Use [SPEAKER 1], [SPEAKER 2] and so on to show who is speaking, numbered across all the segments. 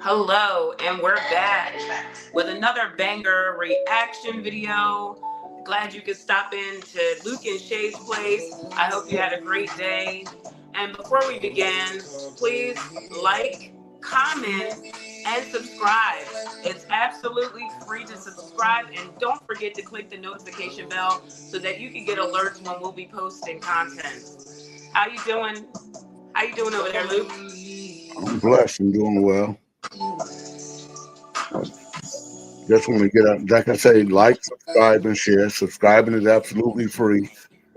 [SPEAKER 1] Hello, and we're back with another banger reaction video. Glad you could stop in to Luke-N-SHAE'S place. I hope you had a great day. And before we begin, please like, comment, and subscribe. It's absolutely free to subscribe, and don't forget to click the notification bell so that you can get alerts when we'll be posting content. How you doing? How you doing over there, Luke?
[SPEAKER 2] I'm blessed and doing well. Just want to get up, like I say, like, subscribe, and share. Subscribing is absolutely free,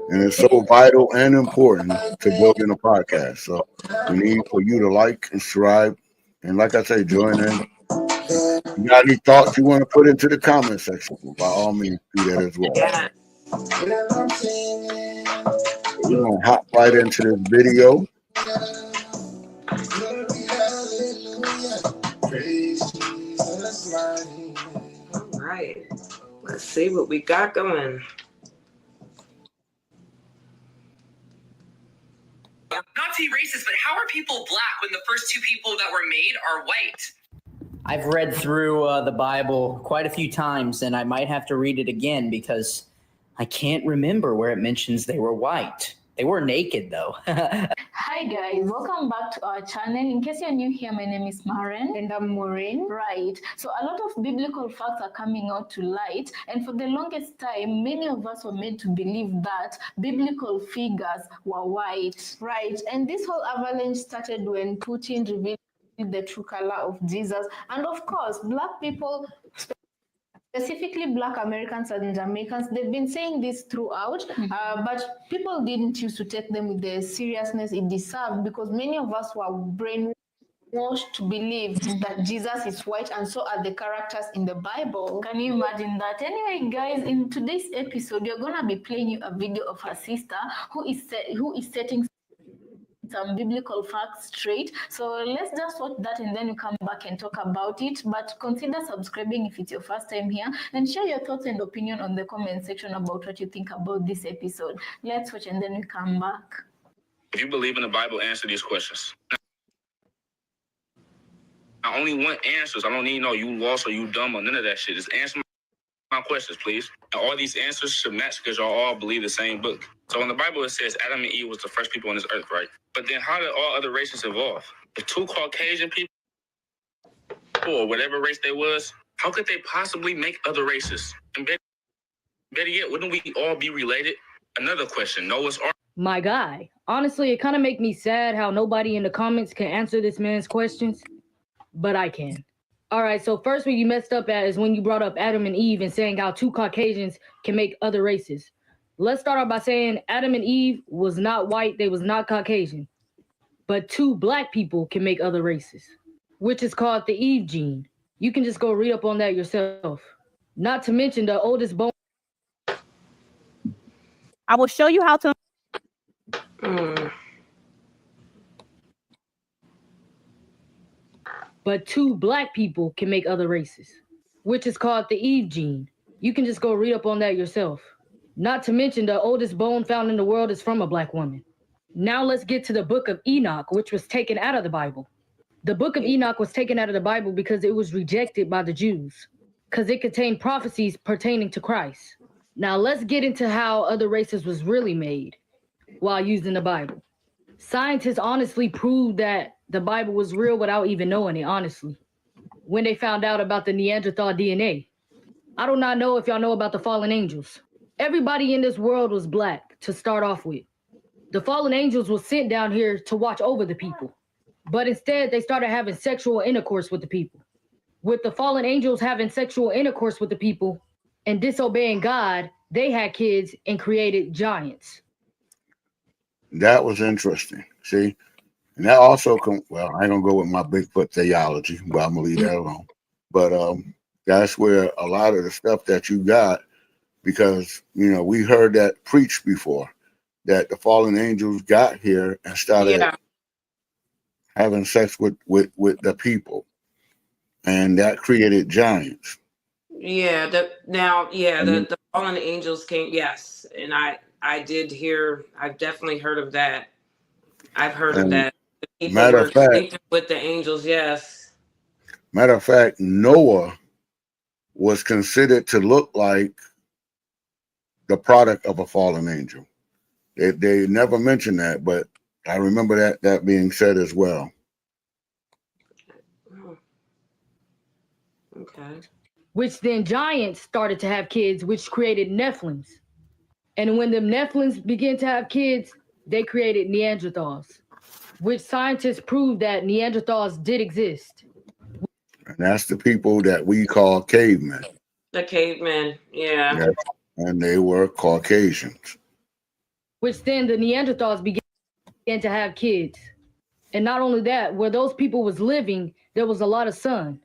[SPEAKER 2] and it's so vital and important to building a podcast. So we need for you to like and subscribe, and like I say, join in. You got any thoughts you want to put into the comment section? By all means, do that as well.
[SPEAKER 1] Yeah.
[SPEAKER 2] So we're gonna hop right into this video.
[SPEAKER 1] All right. Let's see what we got going.
[SPEAKER 3] Not to be racist, but how are people black when the first two people that were made are white?
[SPEAKER 4] I've read through the Bible quite a few times, and I might have to read it again because I can't remember where it mentions they were white. They were naked, though.
[SPEAKER 5] Hi guys, welcome back to our channel. In case you're new here, my name is Maren.
[SPEAKER 6] And I'm Maureen.
[SPEAKER 5] Right, so a lot of biblical facts are coming out to light, and for the longest time, many of us were made to believe that biblical figures were white.
[SPEAKER 6] Right, and this whole avalanche started when Putin revealed the true color of Jesus. And of course, black people, specifically Black Americans and Jamaicans, they've been saying this throughout, but people didn't used to take them with the seriousness it deserved, because many of us were brainwashed to believe that Jesus is white, and so are the characters in the Bible.
[SPEAKER 5] Can you imagine that? Anyway, guys, in today's episode, we're gonna be playing you a video of her sister who is setting some biblical facts straight. So let's just watch that and then we come back and talk about it. But consider subscribing if it's your first time here, and share your thoughts and opinion on the comment section about what you think about this episode. Let's watch and then we come back.
[SPEAKER 7] If you believe in the Bible, answer these questions. I only want answers. I don't need no you lost or you dumb or none of that shit. Just answer my questions, please. And all these answers should match because y'all all believe the same book. So in the Bible, it says Adam and Eve was the first people on this earth, right? But then how did all other races evolve? If two Caucasian people or whatever race they was, how could they possibly make other races? And better yet, wouldn't we all be related? Another question, Noah's Ark.
[SPEAKER 8] My guy, honestly, it kind of make me sad how nobody in the comments can answer this man's questions, but I can. All right, so first what you messed up at is when you brought up Adam and Eve and saying how two Caucasians can make other races. Let's start off by saying Adam and Eve was not white, they was not Caucasian. But two black people can make other races, which is called the Eve gene. You can just go read up on that yourself. Not to mention the oldest bone.
[SPEAKER 9] I will show you how to.
[SPEAKER 8] But two black people can make other races, which is called the Eve gene. You can just go read up on that yourself. Not to mention the oldest bone found in the world is from a black woman. Now let's get to the book of Enoch, which was taken out of the Bible. The book of Enoch was taken out of the Bible because it was rejected by the Jews, because it contained prophecies pertaining to Christ. Now let's get into how other races was really made while using the Bible. Scientists honestly proved that the Bible was real without even knowing it, honestly, when they found out about the Neanderthal DNA. I do not know if y'all know about the fallen angels. Everybody in this world was black to start off with. The fallen angels were sent down here to watch over the people, but instead they started having sexual intercourse with the people. With the fallen angels having sexual intercourse with the people and disobeying God, they had kids and created giants.
[SPEAKER 2] That was interesting. See, and that also well, I ain't gonna go with my Bigfoot theology, but I'm gonna leave that alone. But that's where a lot of the stuff that you got, because you know we heard that preached before, that the fallen angels got here and started having sex with the people, and that created giants.
[SPEAKER 1] Yeah, the fallen angels came. Yes, and I did hear. I've definitely heard of that. I've heard of that. The people
[SPEAKER 2] Matter of fact,
[SPEAKER 1] with the angels, yes.
[SPEAKER 2] Matter of fact, Noah was considered to look like the product of a fallen angel. They never mentioned that, but I remember that being said as well.
[SPEAKER 1] Okay.
[SPEAKER 8] Which then giants started to have kids, which created Nephilims. And when the Nephilims began to have kids, they created Neanderthals, which scientists proved that Neanderthals did exist.
[SPEAKER 2] And that's the people that we call cavemen.
[SPEAKER 1] The cavemen, yeah.
[SPEAKER 2] Yes. And they were Caucasians.
[SPEAKER 8] Which then the Neanderthals began to have kids. And not only that, where those people was living, there was a lot of sun.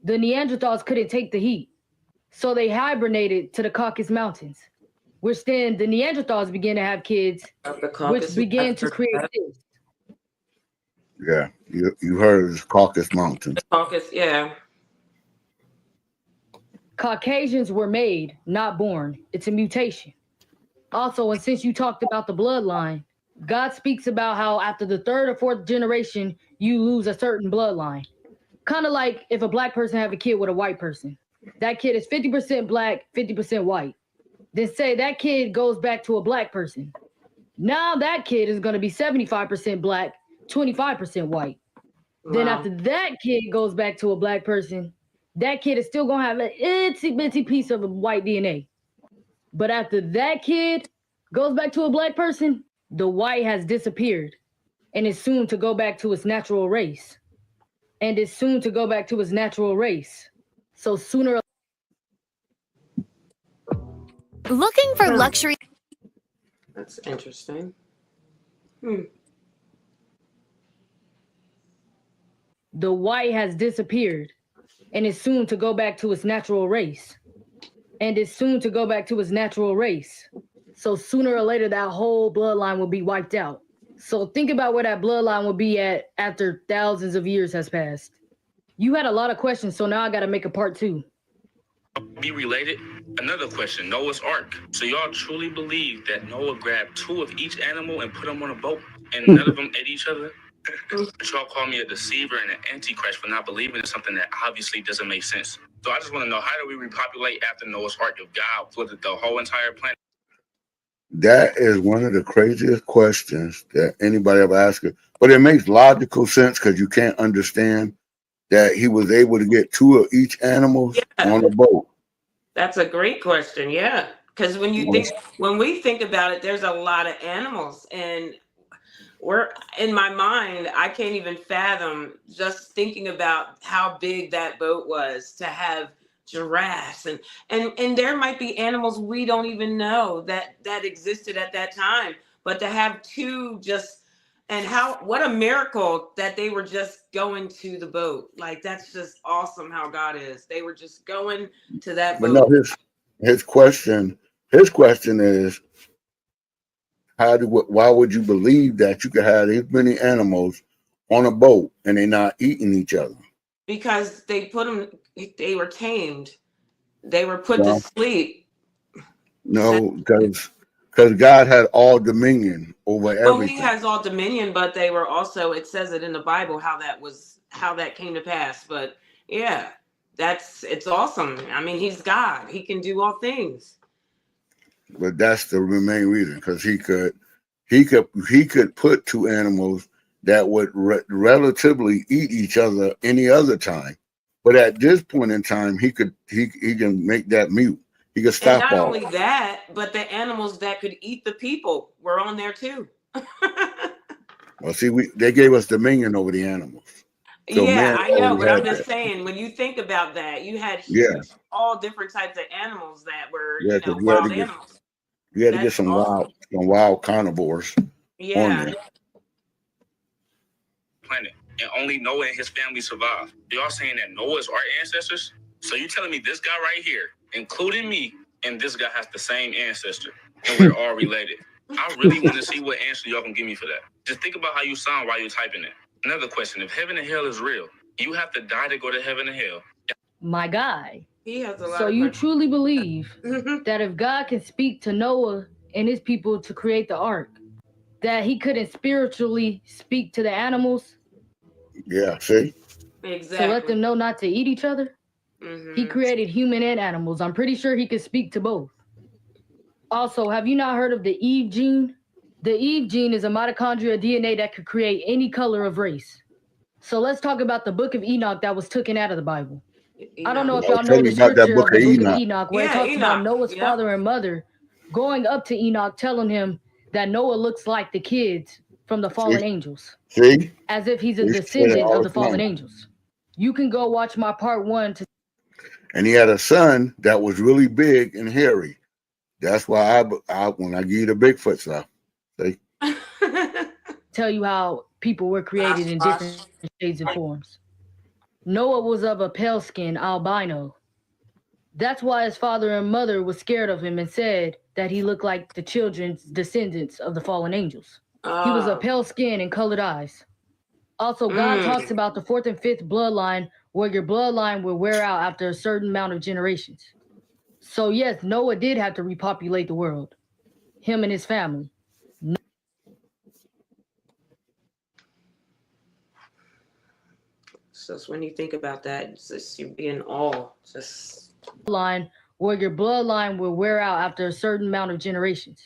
[SPEAKER 8] The Neanderthals couldn't take the heat, so they hibernated to the Caucasus Mountains, which then the Neanderthals began to have kids, which began to create this.
[SPEAKER 2] Yeah, you heard of the Caucasus Mountains.
[SPEAKER 1] The Caucasus, yeah.
[SPEAKER 8] Caucasians were made, not born. It's a mutation. Also, and since you talked about the bloodline, God speaks about how after the third or fourth generation, you lose a certain bloodline. Kind of like if a black person have a kid with a white person. That kid is 50% black, 50% white. Then say that kid goes back to a black person. Now that kid is going to be 75% black, 25% white. Wow. Then after that kid goes back to a black person, that kid is still going to have an itsy bitsy piece of white DNA. But after that kid goes back to a black person, the white has disappeared and is soon to go back to its natural race. So sooner.
[SPEAKER 9] Looking for luxury.
[SPEAKER 1] That's interesting.
[SPEAKER 8] The white has disappeared and is soon to go back to its natural race. So sooner or later, that whole bloodline will be wiped out. So think about where that bloodline will be at after thousands of years has passed. You had a lot of questions, so now I got to make a part 2.
[SPEAKER 7] Be related? Another question, Noah's Ark. So y'all truly believe that Noah grabbed 2 of each animal and put them on a boat and none of them ate each other? Y'all call me a deceiver and an antichrist for not believing in something that obviously doesn't make sense. So I just want to know, how do we repopulate after Noah's Ark if God flooded the whole entire planet?
[SPEAKER 2] That is one of the craziest questions that anybody ever asked. But it makes logical sense because you can't understand that he was able to get 2 of each animal on a boat.
[SPEAKER 1] That's a great question, yeah. Because when we think about it, there's a lot of animals, and we're in my mind, I can't even fathom just thinking about how big that boat was to have giraffes and there might be animals we don't even know that existed at that time, but to have 2 just, and what a miracle that they were just going to the boat. Like, that's just awesome how God is. They were just going to that boat.
[SPEAKER 2] But no, his question is, why would you believe that you could have these many animals on a boat and they're not eating each other?
[SPEAKER 1] Because they were tamed. They were put to sleep.
[SPEAKER 2] No, because God had all dominion over everything.
[SPEAKER 1] Well, he has all dominion, but they were also, it says it in the Bible how that came to pass. But yeah, it's awesome. I mean, he's God. He can do all things.
[SPEAKER 2] But that's the main reason, because he could put 2 animals that would relatively eat each other any other time. But at this point in time, he can make that mute. He could stop
[SPEAKER 1] and not
[SPEAKER 2] all.
[SPEAKER 1] Only that, but the animals that could eat the people were on there too.
[SPEAKER 2] Well, see, they gave us dominion over the animals. So
[SPEAKER 1] yeah, I know, but I'm just saying, when you think about that, you had all different types of animals that were wild animals.
[SPEAKER 2] You had to get some wild carnivores.
[SPEAKER 1] Yeah.
[SPEAKER 7] Planet, and only Noah and his family survived. Y'all saying that Noah's our ancestors? So you telling me this guy right here, including me, and this guy has the same ancestor, and we're all related? I really want to see what answer y'all can give me for that. Just think about how you sound while you're typing it. Another question: if heaven and hell is real, you have to die to go to heaven and hell.
[SPEAKER 8] My guy.
[SPEAKER 1] He has a lot.
[SPEAKER 8] So you truly believe that if God can speak to Noah and his people to create the ark, that he couldn't spiritually speak to the animals?
[SPEAKER 2] Yeah, see?
[SPEAKER 1] Exactly.
[SPEAKER 8] So let them know not to eat each other.
[SPEAKER 1] Mm-hmm.
[SPEAKER 8] He created human and animals. I'm pretty sure he could speak to both. Also, have you not heard of the Eve gene? The Eve gene is a mitochondria DNA that could create any color of race. So let's talk about the book of Enoch that was taken out of the Bible. I don't know if y'all
[SPEAKER 2] Tell
[SPEAKER 8] know
[SPEAKER 2] me
[SPEAKER 8] the
[SPEAKER 2] about that
[SPEAKER 8] scripture of
[SPEAKER 2] book
[SPEAKER 8] the
[SPEAKER 2] of
[SPEAKER 8] book of
[SPEAKER 2] Enoch.
[SPEAKER 8] Enoch, where it
[SPEAKER 1] Yeah,
[SPEAKER 8] talks about
[SPEAKER 1] Enoch.
[SPEAKER 8] Noah's
[SPEAKER 1] Yep.
[SPEAKER 8] father and mother going up to Enoch, telling him that Noah looks like the kids from the fallen angels,
[SPEAKER 2] See?
[SPEAKER 8] as if he's a
[SPEAKER 2] We say that
[SPEAKER 8] descendant
[SPEAKER 2] all
[SPEAKER 8] of
[SPEAKER 2] the
[SPEAKER 8] the fallen
[SPEAKER 2] time.
[SPEAKER 8] angels. You can go watch my part 1 to
[SPEAKER 2] And he had a son that was really big and hairy. That's why when I give you the Bigfoot stuff, see?
[SPEAKER 8] tell you how people were created in different shades and forms. Noah was of a pale skin albino. That's why his father and mother was scared of him and said that he looked like the children's descendants of the fallen angels. He was a pale skin and colored eyes. Also, God talks about the 4th and 5th bloodline, where your bloodline will wear out after a certain amount of generations. So yes, Noah did have to repopulate the world, him and his family.
[SPEAKER 1] Just when you think about that, it's just you be in awe. Just
[SPEAKER 8] Line where your bloodline will wear out after a certain amount of generations.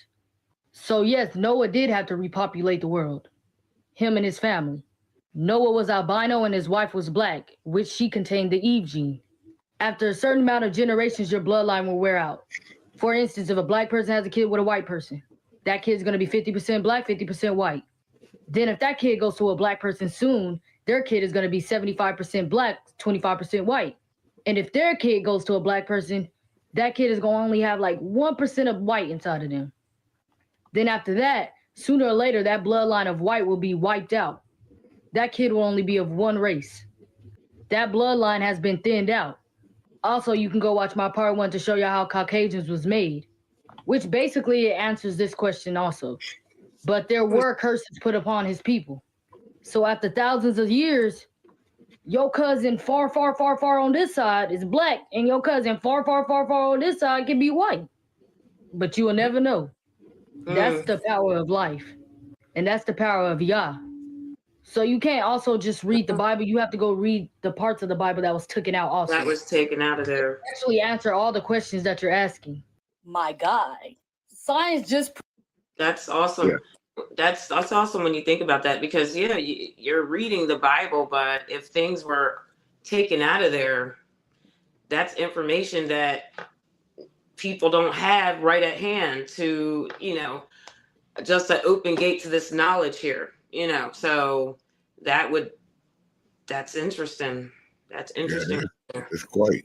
[SPEAKER 8] So yes, Noah did have to repopulate the world, him and his family. Noah was albino and his wife was black, which she contained the Eve gene. After a certain amount of generations, your bloodline will wear out. For instance, if a black person has a kid with a white person, that kid's going to be 50% black, 50% white. Then if that kid goes to a black person soon, their kid is going to be 75% black, 25% white. And if their kid goes to a black person, that kid is going to only have like 1% of white inside of them. Then after that, sooner or later, that bloodline of white will be wiped out. That kid will only be of one race. That bloodline has been thinned out. Also, you can go watch my part 1 to show you how Caucasians was made, which basically answers this question also. But there were curses put upon his people. So after thousands of years, your cousin far, far, far, far on this side is black, and your cousin far, far, far, far on this side can be white. But you will never know. That's the power of life. And that's the power of Yah. So you can't also just read the Bible. You have to go read the parts of the Bible that was taken out also.
[SPEAKER 1] that was taken out of there.
[SPEAKER 8] Actually answer all the questions that you're asking. My guy. Science just...
[SPEAKER 1] That's awesome.
[SPEAKER 2] Yeah.
[SPEAKER 1] That's awesome when you think about that, because yeah, you're reading the Bible, but if things were taken out of there, that's information that people don't have right at hand to, just an open gate to this knowledge here, so that's interesting. That's interesting.
[SPEAKER 2] Yeah, it's quite.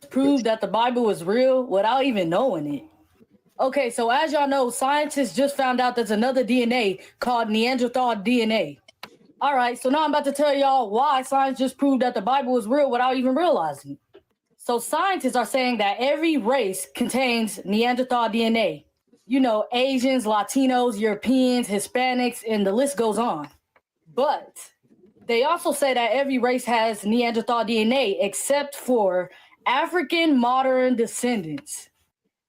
[SPEAKER 8] Prove that the Bible is real without even knowing it. Okay, so as y'all know, scientists just found out there's another DNA called Neanderthal DNA. All right, so now I'm about to tell y'all why science just proved that the Bible is real without even realizing it. So scientists are saying that every race contains Neanderthal DNA. Asians, Latinos, Europeans, Hispanics, and the list goes on. But they also say that every race has Neanderthal DNA except for African modern descendants,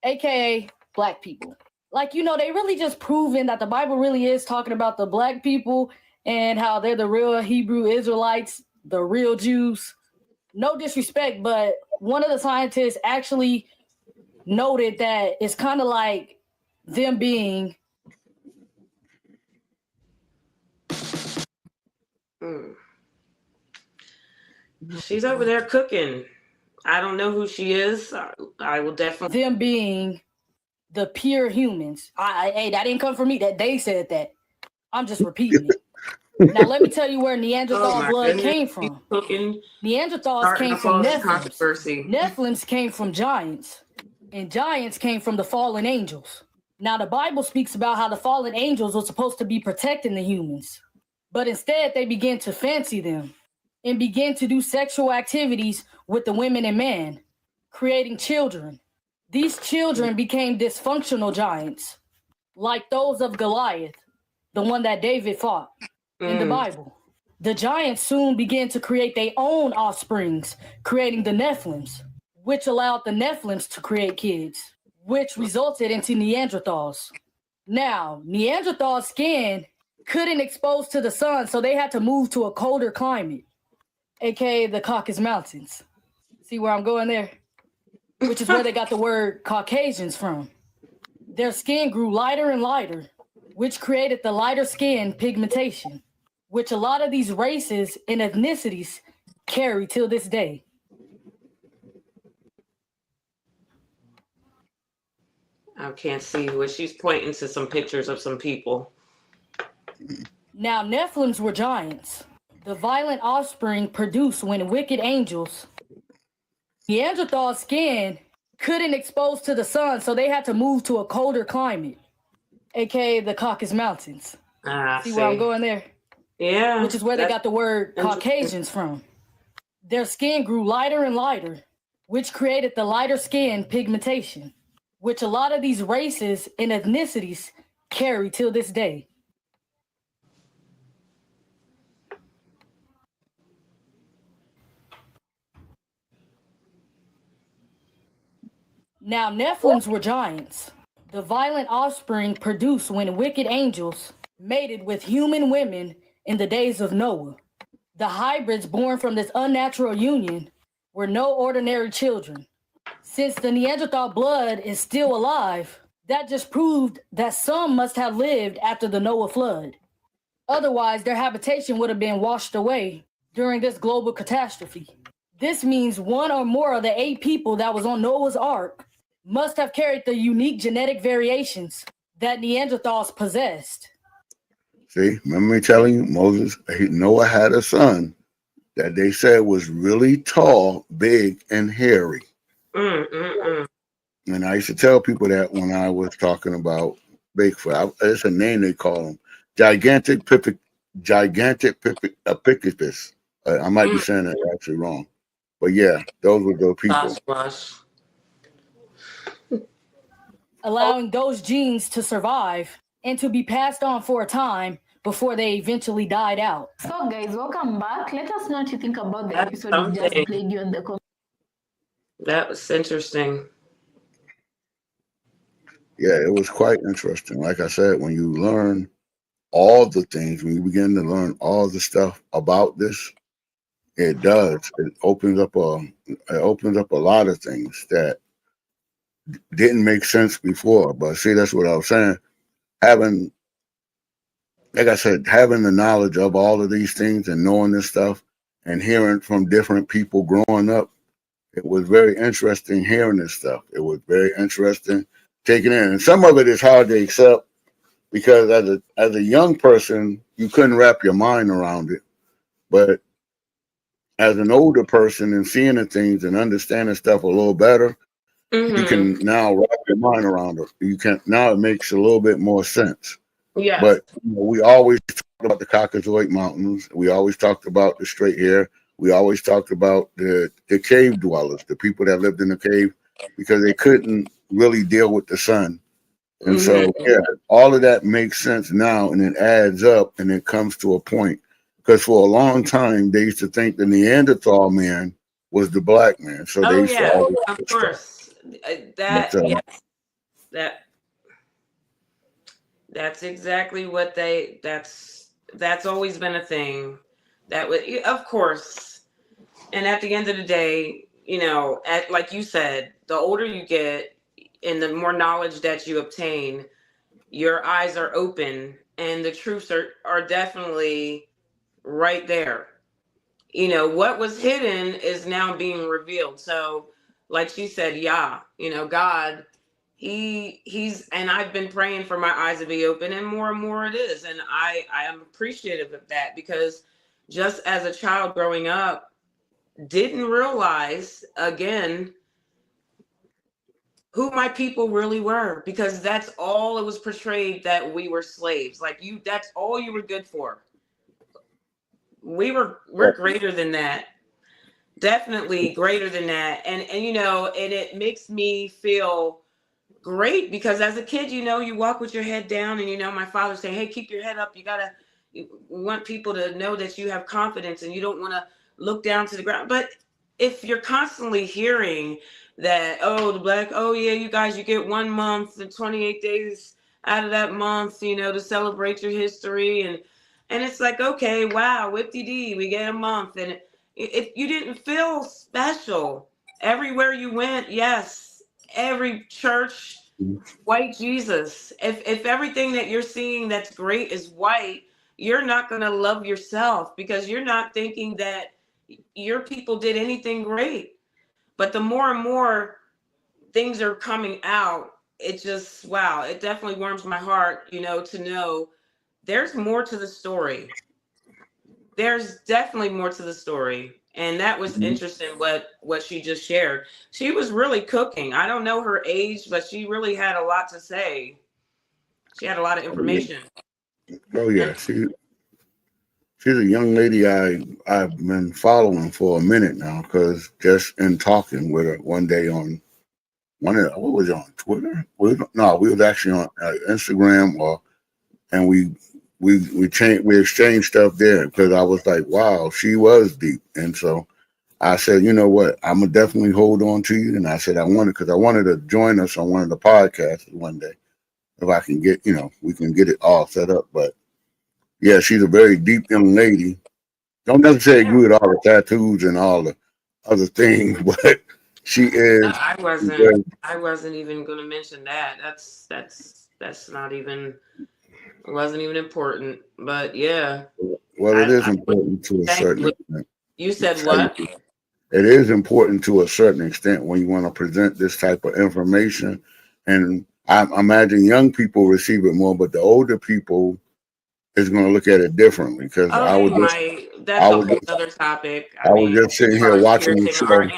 [SPEAKER 8] aka black people. Like, they really just proven that the Bible really is talking about the black people and how they're the real Hebrew Israelites, the real Jews. No disrespect, but one of the scientists actually noted that it's kind of like them being...
[SPEAKER 1] She's over there cooking. I don't know who she is. I will definitely...
[SPEAKER 8] Them being the pure humans. Hey, that didn't come from me. That they said that. I'm just repeating it. Now, let me tell you where Neanderthal blood came from. Neanderthals came from Nephilims. Nephilims came from giants. And giants came from the fallen angels. Now, the Bible speaks about how the fallen angels were supposed to be protecting the humans. But instead, they began to fancy them and began to do sexual activities with the women and men, creating children. These children became dysfunctional giants, like those of Goliath, the one that David fought in the Bible. The giants soon began to create their own offsprings, creating the Nephilims, which allowed the Nephilims to create kids, which resulted into Neanderthals. Now, Neanderthal skin couldn't expose to the sun, so they had to move to a colder climate. aka the Caucasus Mountains. See where I'm going there? Which is where they got the word Caucasians from. Their skin grew lighter and lighter, which created the lighter skin pigmentation, which a lot of these races and ethnicities carry till this day.
[SPEAKER 1] I can't see what she's pointing to, some pictures of some people.
[SPEAKER 8] Now, Nephilims were giants, the violent offspring produced when wicked angels. Neanderthal skin couldn't expose to the sun, so they had to move to a colder climate, aka the Caucasus Mountains. See where I'm going there?
[SPEAKER 1] Yeah.
[SPEAKER 8] Which is where they got the word Caucasians from. Their skin grew lighter and lighter, which created the lighter skin pigmentation, which a lot of these races and ethnicities carry till this day. Now, Nephilims were giants, the violent offspring produced when wicked angels mated with human women in the days of Noah. The hybrids born from this unnatural union were no ordinary children. Since the Neanderthal blood is still alive, that just proved that some must have lived after the Noah flood. Otherwise, their habitation would have been washed away during this global catastrophe. This means one or more of the 8 people that was on Noah's Ark must have carried the unique genetic variations that Neanderthals possessed.
[SPEAKER 2] See, remember me telling you, Noah had a son that they said was really tall, big, and hairy. And I used to tell people that when I was talking about Bigfoot. It's a name they call him. Gigantic Pictus. I might be saying that actually wrong. But yeah, those were the people.
[SPEAKER 8] Allowing those genes to survive and to be passed on for a time before they eventually died out.
[SPEAKER 5] So guys, welcome back. Let us know what you think about the episode we just played you in the comments.
[SPEAKER 1] That was interesting.
[SPEAKER 2] Yeah, it was quite interesting. Like I said, when you learn all the things, when you begin to learn all the stuff about this, it does. It opens up a lot of things that didn't make sense before. But see, that's what I was saying. Like I said, having the knowledge of all of these things and knowing this stuff and hearing from different people growing up, it was very interesting hearing this stuff. It was very interesting taking it in. And some of it is hard to accept because as a young person, you couldn't wrap your mind around it. But as an older person and seeing the things and understanding stuff a little better, you can now wrap your mind around it. Now it makes a little bit more sense.
[SPEAKER 1] Yeah.
[SPEAKER 2] But we always talked about the Caucasoid Mountains. We always talked about the straight hair. We always talked about the cave dwellers, the people that lived in the cave, because they couldn't really deal with the sun. And so, yeah, all of that makes sense now, and it adds up, and it comes to a point. Because for a long time, they used to think the Neanderthal man was the black man. So they used to always
[SPEAKER 1] of course. That's exactly what that's always been a thing. That would, of course. And at the end of the day, like you said, the older you get and the more knowledge that you obtain, your eyes are open and the truths are definitely right there. What was hidden is now being revealed. So like she said, God, he's, and I've been praying for my eyes to be open, and more it is. And I am appreciative of that, because just as a child growing up, didn't realize again who my people really were, because that's all it was portrayed, that we were slaves. Like that's all you were good for. We're greater than that. Definitely greater than that. And it makes me feel great, because as a kid, you walk with your head down, and my father say, hey, keep your head up. We want people to know that you have confidence and you don't want to look down to the ground. But if you're constantly hearing that, you guys, you get 1 month and 28 days out of that month, to celebrate your history. And it's like, okay, wow, whip-de-dee, we get a month. And You didn't feel special. Everywhere you went, yes, every church, white Jesus. If everything that you're seeing that's great is white, you're not going to love yourself because you're not thinking that your people did anything great. But the more and more things are coming out, it just, wow, it definitely warms my heart, to know there's more to the story. There's definitely more to the story. And that was interesting what she just shared. She was really cooking. I don't know her age, but she really had a lot to say. She had a lot of information.
[SPEAKER 2] Oh yeah, she's a young lady I've been following for a minute now, because just in talking with her one day on what was it, on Twitter? We was actually on Instagram, and we exchanged stuff there, because I was like, wow, she was deep. And so I said, you know what, I'm gonna definitely hold on to you. And I said I wanted to join us on one of the podcasts one day, if I can get, we can get it all set up. But yeah, she's a very deep young lady. Don't necessarily agree with all the tattoos and all the other things, but she is.
[SPEAKER 1] I wasn't even going to mention that. That's not even. It wasn't even important. But yeah.
[SPEAKER 2] Well, it is important to a certain extent.
[SPEAKER 1] You said what?
[SPEAKER 2] It is important to a certain extent when you want to present this type of information, and I imagine young people receive it more, but the older people is going to look at it differently, because
[SPEAKER 1] that's a whole other topic.
[SPEAKER 2] I was just sitting here watching the show.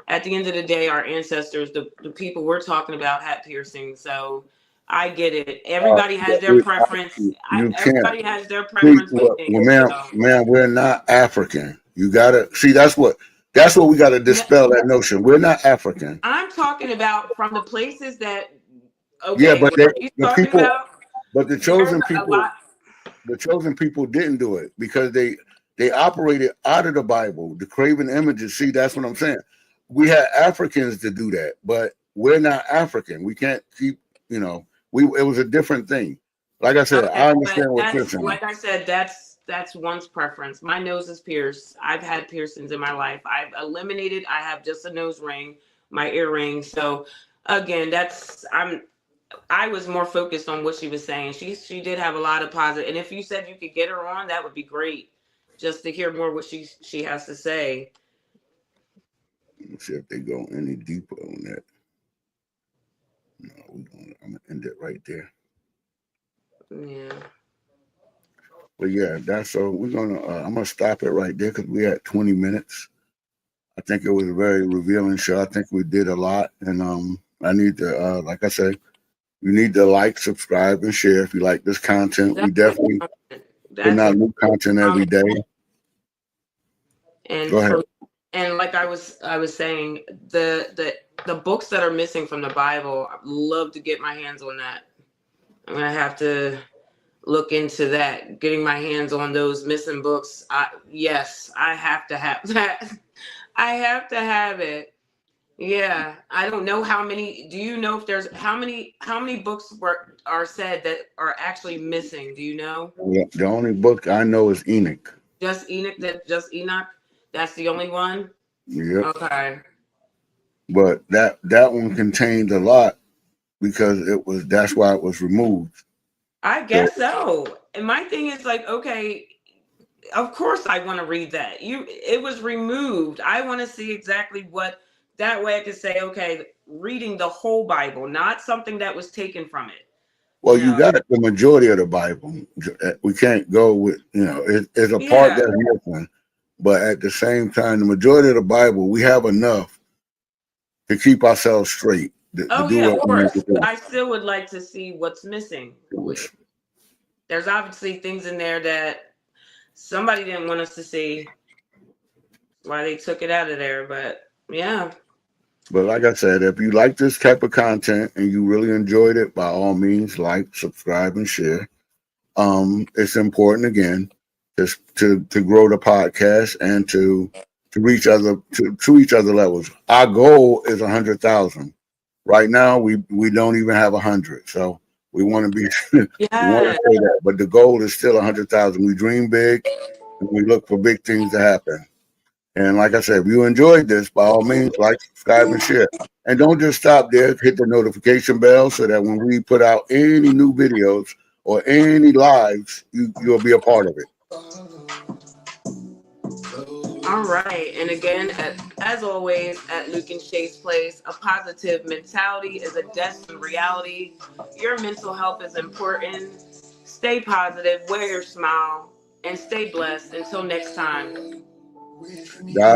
[SPEAKER 1] At the end of the day, our ancestors, the people we're talking about, had piercings. So I get it. Everybody has their preference. Everybody has their preference.
[SPEAKER 2] Ma'am, we're not African. You gotta see. That's what we gotta dispel, that notion. We're not African.
[SPEAKER 1] I'm talking about from the places that.
[SPEAKER 2] Okay, yeah, but the people, but the chosen people. The chosen people didn't do it because they operated out of the Bible, the graven images. See, that's what I'm saying. We had Africans to do that, but we're not African. We can't keep, it was a different thing. Like I said, okay, I understand what you're saying.
[SPEAKER 1] Like I said, that's one's preference. My nose is pierced. I've had piercings in my life. I've eliminated. I have just a nose ring, my earring. So again, I was more focused on what she was saying. She did have a lot of positive. And if you said you could get her on, that would be great, just to hear more what she has to say.
[SPEAKER 2] Let me see if they go any deeper on that. No, I'm gonna end it right there.
[SPEAKER 1] Yeah.
[SPEAKER 2] But yeah, we're gonna. I'm gonna stop it right there, because we had 20 minutes. I think it was a very revealing show. I think we did a lot, and I need to, like I said. You need to like, subscribe, and share if you like this content. We definitely put out new content every day.
[SPEAKER 1] And go ahead. And like I was saying, the books that are missing from the Bible, I'd love to get my hands on that. I'm gonna have to look into that, getting my hands on those missing books. Yes, I have to have that. I have to have it. Yeah, I don't know how many. Do you know if there's how many books are said that are actually missing? Do you know?
[SPEAKER 2] Yeah, the only book I know is Enoch.
[SPEAKER 1] Just Enoch. Just Enoch. That's the only one.
[SPEAKER 2] Yeah.
[SPEAKER 1] Okay.
[SPEAKER 2] But that one contained a lot, because that's why it was removed.
[SPEAKER 1] I guess so. And my thing is like, okay, of course I want to read that. It was removed. I want to see exactly what. That way I could say, okay, reading the whole Bible, not something that was taken from it.
[SPEAKER 2] Well, you got the majority of the Bible. We can't go with, it's a part that's missing. But at the same time, the majority of the Bible, we have enough to keep ourselves straight.
[SPEAKER 1] Of course. But I still would like to see what's missing. There's obviously things in there that somebody didn't want us to see. Why they took it out of there. But yeah.
[SPEAKER 2] But like I said, if you like this type of content and you really enjoyed it, by all means, like, subscribe, and share. It's important, again, just to grow the podcast and to reach each other levels. Our goal is 100,000. Right now, we don't even have 100. So we want to be. We want to say that, but the goal is still 100,000. We dream big, and we look for big things to happen. And like I said, if you enjoyed this, by all means, like, subscribe, and share. And don't just stop there. Hit the notification bell so that when we put out any new videos or any lives, you'll be a part of it.
[SPEAKER 1] All right. And again, as always, at Luke-N-SHAE'S Place, a positive mentality is a destined reality. Your mental health is important. Stay positive, wear your smile, and stay blessed. Until next time.
[SPEAKER 2] God